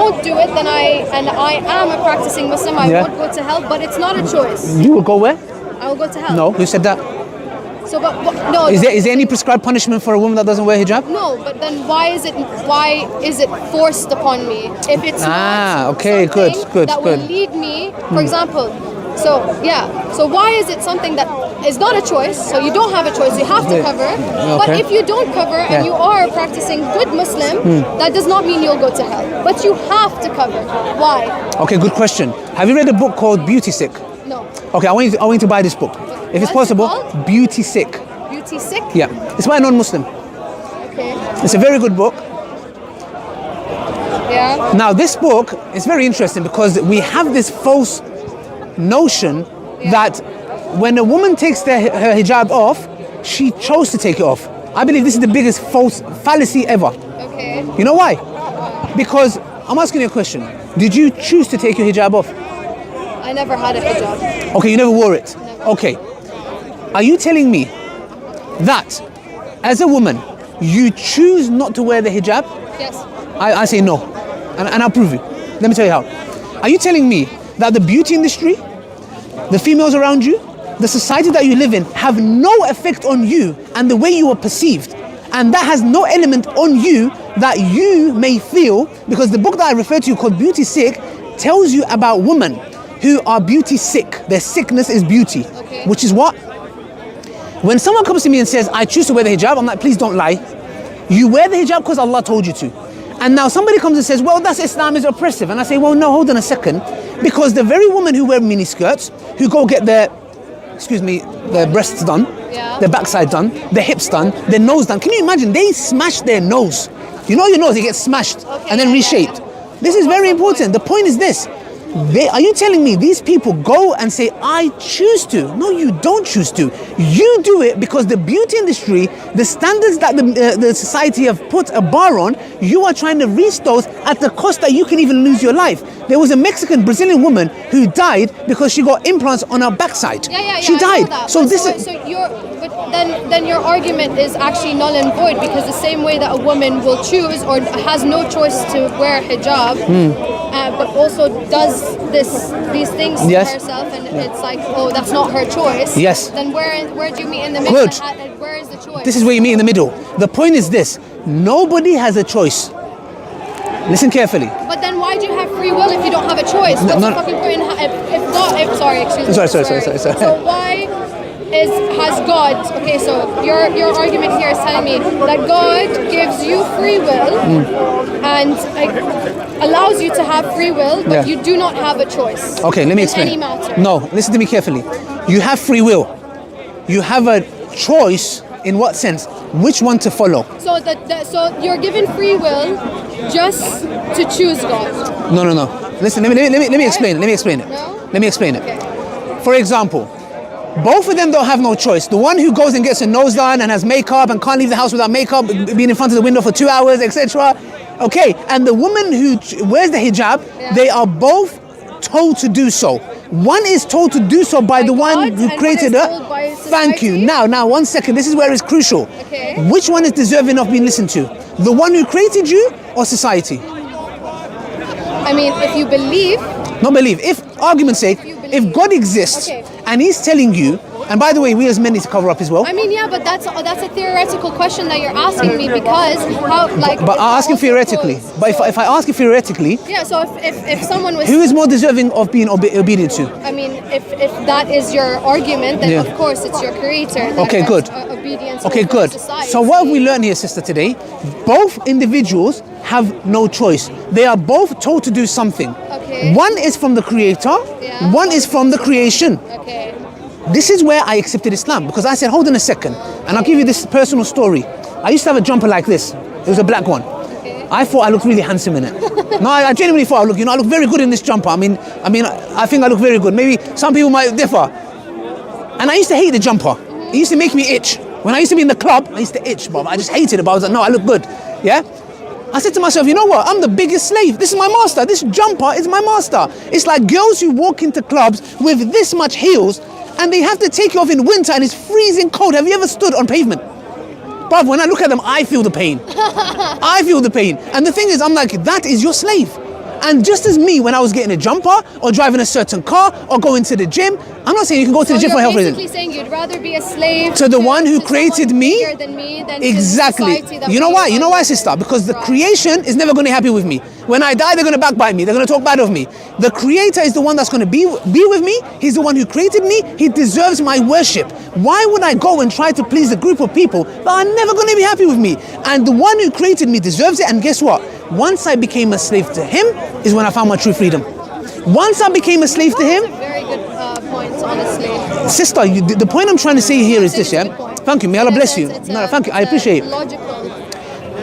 don't do it, then I am a practicing Muslim, I would go to hell, but it's not a choice. You will go where? I will go to hell. No, who said that? So, but no. Is there any prescribed punishment for a woman that doesn't wear hijab? No, but then why is it forced upon me if it's not okay, good, that will lead me, for example. So why is it something that is not a choice? So you don't have a choice. You have to cover. But if you don't cover and you are a practicing good Muslim, that does not mean you'll go to hell. But you have to cover. Why? Okay, good question. Have you read a book called Beauty Sick? No. Okay, I want you to buy this book. If it's possible, Beauty Sick. Beauty Sick? Yeah. It's by a non-Muslim. Okay. It's a very good book. Yeah. Now, this book is very interesting because we have this false notion that when a woman takes her hijab off, she chose to take it off. I believe this is the biggest false fallacy ever. Okay. You know why? Because I'm asking you a question. Did you choose to take your hijab off? I never had a hijab. Okay, you never wore it. Never. Okay. Are you telling me that as a woman, you choose not to wear the hijab? Yes. I say no. And I'll prove you. Let me tell you how. Are you telling me that the beauty industry, the females around you, the society that you live in have no effect on you and the way you are perceived? And that has no element on you that you may feel, because the book that I referred to called Beauty Sick tells you about women who are beauty sick. Their sickness is beauty. Okay. Which is what? When someone comes to me and says, I choose to wear the hijab, I'm like, please don't lie. You wear the hijab because Allah told you to. And now somebody comes and says, well, that's Islam is oppressive. And I say, well, no, hold on a second. Because the very women who wear mini skirts, who go get their breasts done, their backside done, their hips done, their nose done. Can you imagine? They smash their nose. You know your nose, it gets smashed and then reshaped. This is very important. The point is this. Are you telling me these people go and say, I choose to? No, you don't choose to. You do it because the beauty industry, the standards that the society have put a bar on, you are trying to reach those at the cost that you can even lose your life. There was a Brazilian woman who died because she got implants on her backside. She died. So then your argument is actually null and void, because the same way that a woman will choose or has no choice to wear hijab, but also does these things to herself, and it's like, oh, that's not her choice. Yes. Then where do you meet in the middle? Good. Where is the choice? This is where you meet in the middle. The point is this: nobody has a choice. Listen carefully. But then why do you have free will if you don't have a choice? What's the fucking point? Sorry. So why has God? Okay, so your argument here is telling me that God gives you free will and allows you to have free will, but you do not have a choice. Okay, let me explain. In any matter. No, listen to me carefully. You have free will. You have a choice. In what sense? Which one to follow? So you're given free will just to choose God. No. Listen, let me explain. Let me explain it. No? Let me explain it. Okay. For example, both of them don't have no choice. The one who goes and gets her nose done and has makeup and can't leave the house without makeup, being in front of the window for 2 hours, etc. Okay, and the woman who wears the hijab, they are both told to do so. One is told to do so by the one who created her. Thank you. Now, 1 second. This is where it's crucial. Okay. Which one is deserving of being listened to? The one who created you or society? I mean, if you believe. Not believe. If, argument's sake, if God exists and He's telling you, and by the way, we as men need to cover up as well. I mean, yeah, but that's a theoretical question that you're asking me, because how, like. But I ask you theoretically. But if I ask you theoretically. Yeah. So if someone was. Who is more deserving of being obedient to? I mean, if that is your argument, then of course it's your creator. Okay, good. Obedience. Okay, good. Society. So what have we learned here, sister, today? Both individuals have no choice. They are both told to do something. Okay. One is from the creator. Yeah. One is from the creation. Okay. This is where I accepted Islam, because I said, hold on a second, and I'll give you this personal story. I used to have a jumper like this. It was a black one. Okay. I thought I looked really handsome in it. No, I genuinely thought I look very good in this jumper. I mean, I think I look very good. Maybe some people might differ. And I used to hate the jumper. It used to make me itch. When I used to be in the club, I used to itch, but I just hated it. But I was like, no, I look good. Yeah? I said to myself, you know what? I'm the biggest slave. This is my master. This jumper is my master. It's like girls who walk into clubs with this much heels, and they have to take you off in winter and it's freezing cold. Have you ever stood on pavement? Bruv, when I look at them, I feel the pain. I feel the pain. And the thing is, I'm like, that is your slave. And just as me, when I was getting a jumper or driving a certain car or going to the gym, I'm not saying you can go to the gym for health reasons. You're basically saying you'd rather be a slave to the one who created me. Than me than exactly. You know why? You know why, sister? Because the creation is never going to be happy with me. When I die, they're going to backbite me. They're going to talk bad of me. The creator is the one that's going to be with me. He's the one who created me. He deserves my worship. Why would I go and try to please a group of people that are never going to be happy with me? And the one who created me deserves it. And guess what? Once I became a slave to him is when I found my true freedom. Once I became a slave to him. That's a very good point, honestly. Sister, the point I'm trying to say here is this, yeah? Thank you. May Allah bless you. No, thank you. I appreciate it. Logical.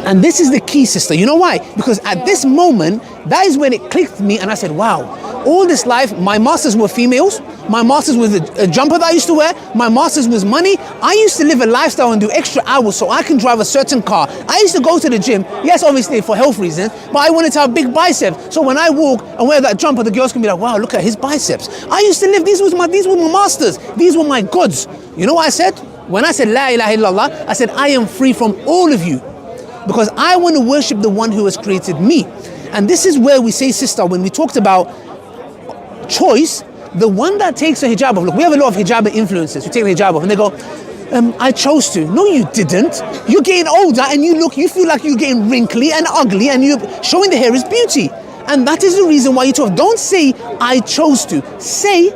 And this is the key, sister. You know why? Because at this moment, that is when it clicked me and I said, wow, all this life, my masters were females. My masters was a jumper that I used to wear. My masters was money. I used to live a lifestyle and do extra hours so I can drive a certain car. I used to go to the gym, yes, obviously for health reasons, but I wanted to have big biceps. So when I walk and wear that jumper, the girls can be like, wow, look at his biceps. I used to live, these were my masters. These were my goods. You know what I said? When I said La ilaha illallah, I said, I am free from all of you. Because I want to worship the one who has created me. And this is where we say, sister, when we talked about choice, the one that takes a hijab off, look, we have a lot of hijab influencers who take the hijab off and they go, I chose to. No, you didn't. You're getting older and you feel like you're getting wrinkly and ugly and you're showing the hair is beauty. And that is the reason why you talk. Don't say, I chose to. Say,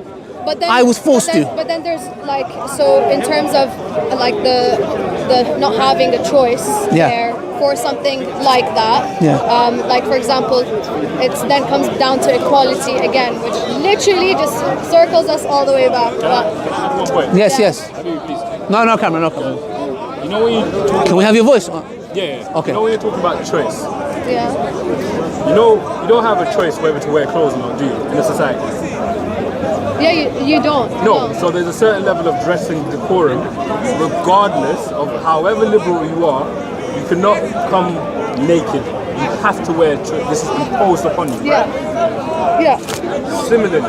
I was forced to. But then there's like, so in terms of like the not having a choice there for something like that. Yeah. Like for example, it then comes down to equality again, which literally just circles us all the way back. Yes, yes. No camera, no camera. You know when you talk Can we have your voice? Yeah. Okay. You know when you're talking about choice. Yeah. You know you don't have a choice whether to wear clothes or not, do you? In a society. Yeah, you don't. No, so there's a certain level of dressing decorum, regardless of however liberal you are, you cannot come naked. You have to wear this is imposed upon you, right? Yeah. Similarly,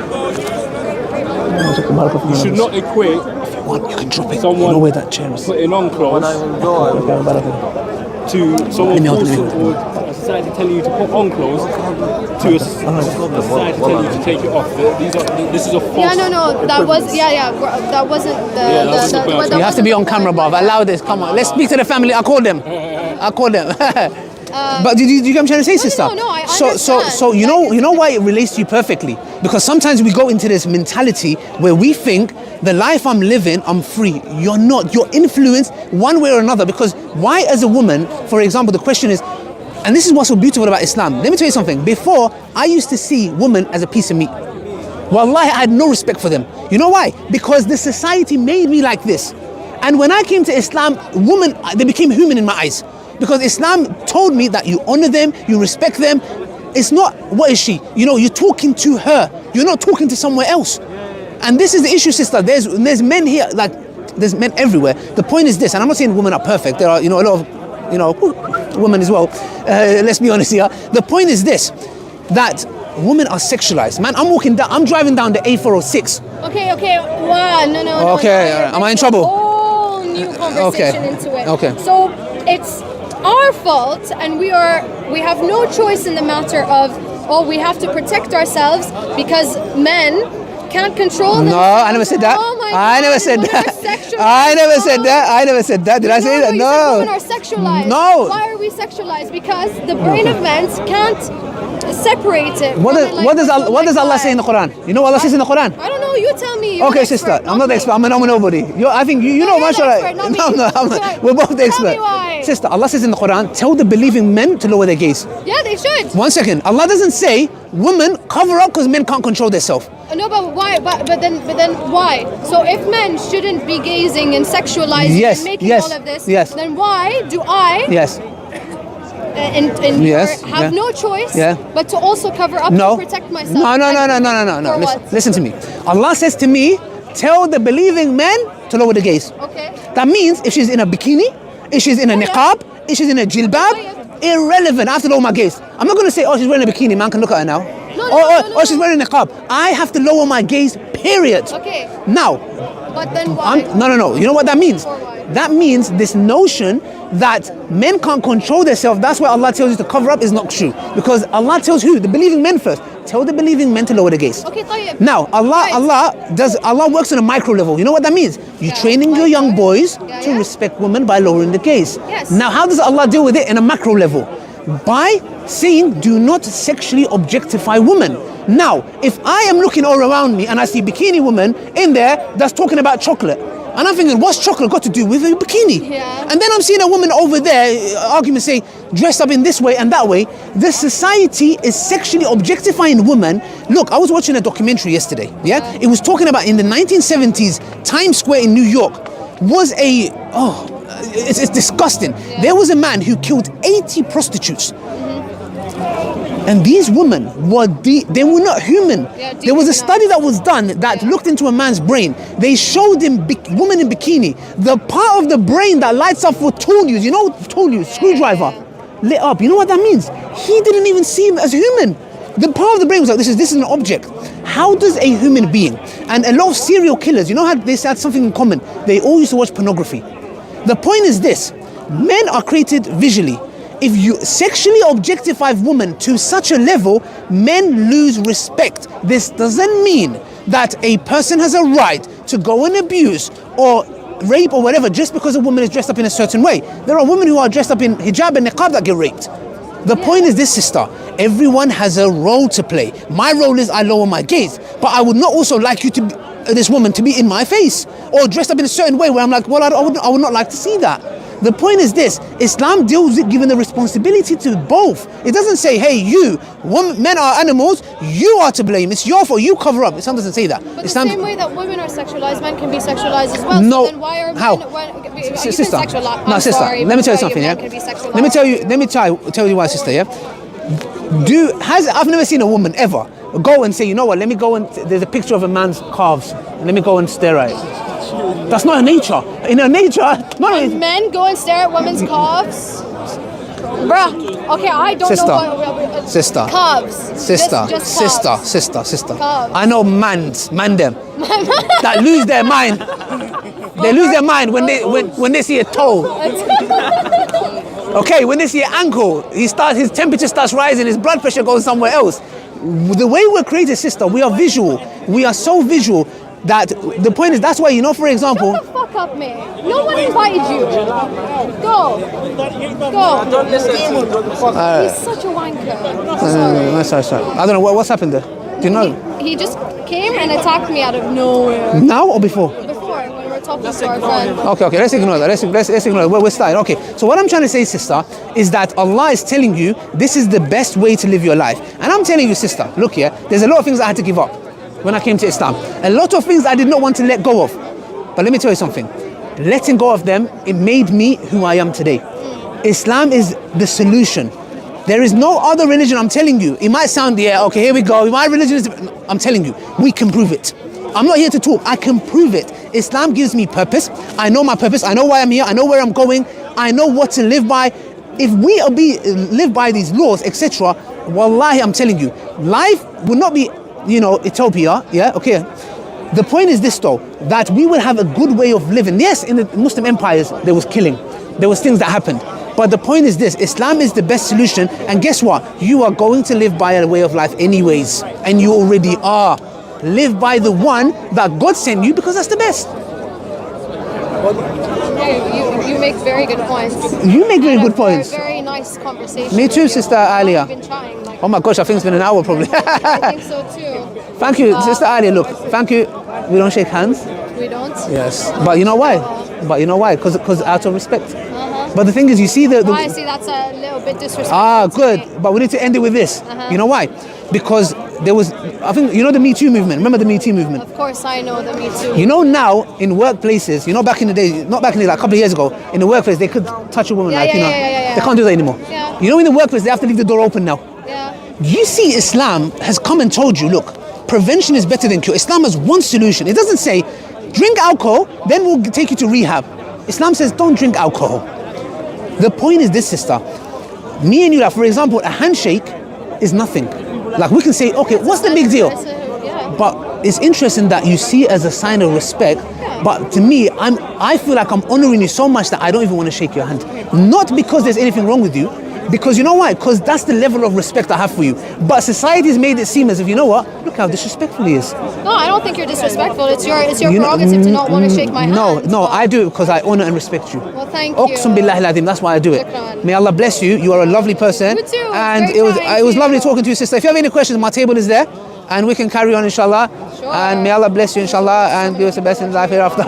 you should not equate You can drop it. someone You know where that chair is. putting on clothes to someone forcing or a society telling you to put on clothes to a society telling you to take it off. This is a false. Yeah, no, that was that wasn't the You have to be on camera, bruv. Allow this. Come on. Let's speak to the family. I call them. But do you get what I'm trying to say, sister? No, I So you know why it relates to you perfectly? Because sometimes we go into this mentality where we think the life I'm living, I'm free. You're not. You're influenced one way or another. Because why, as a woman, for example, the question is, and this is what's so beautiful about Islam. Let me tell you something. Before, I used to see women as a piece of meat. Wallahi, I had no respect for them. You know why? Because the society made me like this. And when I came to Islam, women, they became human in my eyes. Because Islam told me that you honor them, you respect them. It's not, what is she? You know, you're talking to her. You're not talking to somewhere else. And this is the issue, sister. There's men here, like, there's men everywhere. The point is this, and I'm not saying women are perfect. There are, a lot of, women as well. Let's be honest here. The point is this, that women are sexualized. Man, I'm driving down the A406. Okay. Wow, no. Okay, all right. Am I in trouble? Whole new conversation into it. Okay. So it's our fault, and we have no choice in the matter of, we have to protect ourselves because men can't control them. No, I never said that. Oh my I God, never said women that. are sexualized. I never said that. Did I say that? You No. said women are sexualized. No. Why are we sexualized? Because the brain of men can't separate it. What does Allah say in the Quran? You know what Allah says in the Quran? I don't know. You tell me. You're Okay, an sister, expert, I'm not the expert. I'm a nobody. I think you know, you're the mashallah. expert, not me. No, I'm not. We're both the Tell expert. me why. Sister, Allah says in the Quran, tell the believing men to lower their gaze. Yeah, they should. 1 second. Allah doesn't say women cover up because men can't control themselves. No, but why? But then why? So if men shouldn't be gazing and sexualizing and making all of this, then why do I? Yes. Have no choice but to also cover up No. and protect myself. No. Listen to me. Allah says to me, tell the believing men to lower the gaze. Okay. That means if she's in a bikini, if she's in a niqab, if she's in a jilbab, irrelevant. I have to lower my gaze. I'm not going to say, she's wearing a bikini, man can look at her now. or she's wearing niqab. I have to lower my gaze, period. Okay. Now, But then why? no. You know what that means? Or why? That means this notion that men can't control themselves, that's why Allah tells you to cover up, is not true. Because Allah tells who? The believing men first. Tell the believing men to lower the gaze. Okay, طيب. Now, Allah works on a micro level. You know what that means? You're training your young boys to respect women by lowering the gaze. Yes. Now, how does Allah deal with it in a macro level? By saying, do not sexually objectify women. Now, if I am looking all around me and I see bikini woman in there that's talking about chocolate, and I'm thinking, what's chocolate got to do with a bikini? Yeah. And then I'm seeing a woman over there, arguments say, dressed up in this way and that way. The society is sexually objectifying women. Look, I was watching a documentary yesterday, yeah? It was talking about in the 1970s, Times Square in New York was it's disgusting. Yeah. There was a man who killed 80 prostitutes. And these women they were not human. Yeah, there was a study that was done that looked into a man's brain. They showed him woman in bikini. The part of the brain that lights up for tool use, you know, tool use, screwdriver, lit up. You know what that means? He didn't even see him as human. The part of the brain was like, this is an object. How does a human being, and a lot of serial killers, you know how they had something in common? They all used to watch pornography. The point is this: men are created visually. If you sexually objectify women to such a level, men lose respect. This doesn't mean that a person has a right to go and abuse or rape or whatever just because a woman is dressed up in a certain way. There are women who are dressed up in hijab and niqab that get raped. The point is this, sister: everyone has a role to play. My role is I lower my gaze, but I would not also like you to this woman to be in my face or dressed up in a certain way where I'm like, well, I would not like to see that. The point is this: Islam deals with giving the responsibility to both. It doesn't say, hey, men are animals, you are to blame, it's your fault, you cover up. Islam doesn't say that. But Islam, the same way that women are sexualized, men can be sexualized as well. No. So then why are How? men, Sister, I'm sister, sorry, let me tell you why something, men yeah? can be sexualized? Let me tell you why, sister, yeah? I've never seen a woman ever go and say, you know what, let me go and, there's a picture of a man's calves, and let me go and stare at it. That's not her nature. In her nature, And men go and stare at women's calves? Bruh, okay, I don't Sister. know what... Sister. Calves. Sister, Just sister. Calves. I know man them that lose their mind. They lose their mind when they see a toe. Okay, when they see an ankle, his temperature starts rising, his blood pressure goes somewhere else. The way we're created, sister, we are visual. We are so visual that the point is, that's why, you know, for example... Shut the fuck up, man. No one invited you. Go. Don't listen to him. He's such a wanker. Sorry. I don't know, what's happened there? Do you know? He just came and attacked me out of nowhere. Now or before? Before, when we were talking to our friend. Okay, let's ignore that. Let's ignore that. We're starting. Okay, so what I'm trying to say, sister, is that Allah is telling you this is the best way to live your life. And I'm telling you, sister, look here, there's a lot of things I had to give up when I came to Islam. A lot of things I did not want to let go of. But let me tell you something. Letting go of them, it made me who I am today. Islam is the solution. There is no other religion, I'm telling you. It might sound, okay, here we go. My religion is... I'm telling you, we can prove it. I'm not here to talk. I can prove it. Islam gives me purpose. I know my purpose. I know why I'm here. I know where I'm going. I know what to live by. If we live by these laws, etc., wallahi, I'm telling you, life will not be, utopia. Yeah, okay. The point is this, though, that we will have a good way of living. Yes, in the Muslim empires, there was killing. There was things that happened. But the point is this: Islam is the best solution. And guess what? You are going to live by a way of life anyways. And you already are. Live by the one that God sent you, because that's the best. You make very good points. You make very good points. Very nice conversation. Me too, Sister Alia. I've been trying, Oh my gosh, I think it's been an hour probably. I think so too. Thank you, Sister Alia. Look, thank you. We don't shake hands. We don't? Yes. But you know why? Because out of respect. But the thing is, you see I see that's a little bit disrespectful. Good. But we need to end it with this. You know why? Because there was, I think, the Me Too movement. Remember the Me Too movement? Of course I know the Me Too. Now in workplaces, back in the day, not back in the day, like a couple of years ago, in the workplace, they could touch a woman they can't do that anymore. Yeah. In the workplace, they have to leave the door open now. Yeah. You see, Islam has come and told you, look, prevention is better than cure. Islam has one solution. It doesn't say, drink alcohol, then we'll take you to rehab. Islam says, don't drink alcohol. The point is this, sister. Me and you, for example, a handshake is nothing. Like we can say, okay, what's the big deal? But it's interesting that you see it as a sign of respect. But to me, I feel like I'm honoring you so much that I don't even want to shake your hand. Not because there's anything wrong with you, because you know why? Because that's the level of respect I have for you. But society's made it seem as if, you know what? Look how disrespectful he is. No, I don't think you're disrespectful. It's your prerogative to not want to shake my hand. No, I do it because I honor and respect you. Well, thank you. Uqsum billahi al-azim, that's why I do it. Shukran. May Allah bless you. You are a lovely person. You too. And Very it was kind. lovely talking to you, sister. If you have any questions, my table is there. And we can carry on, inshallah. Sure. And may Allah bless you, inshallah, and give us the best in life hereafter.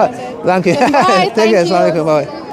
Thank you. Bye. Take care. Thank you. Assalamu alaikum. Bye.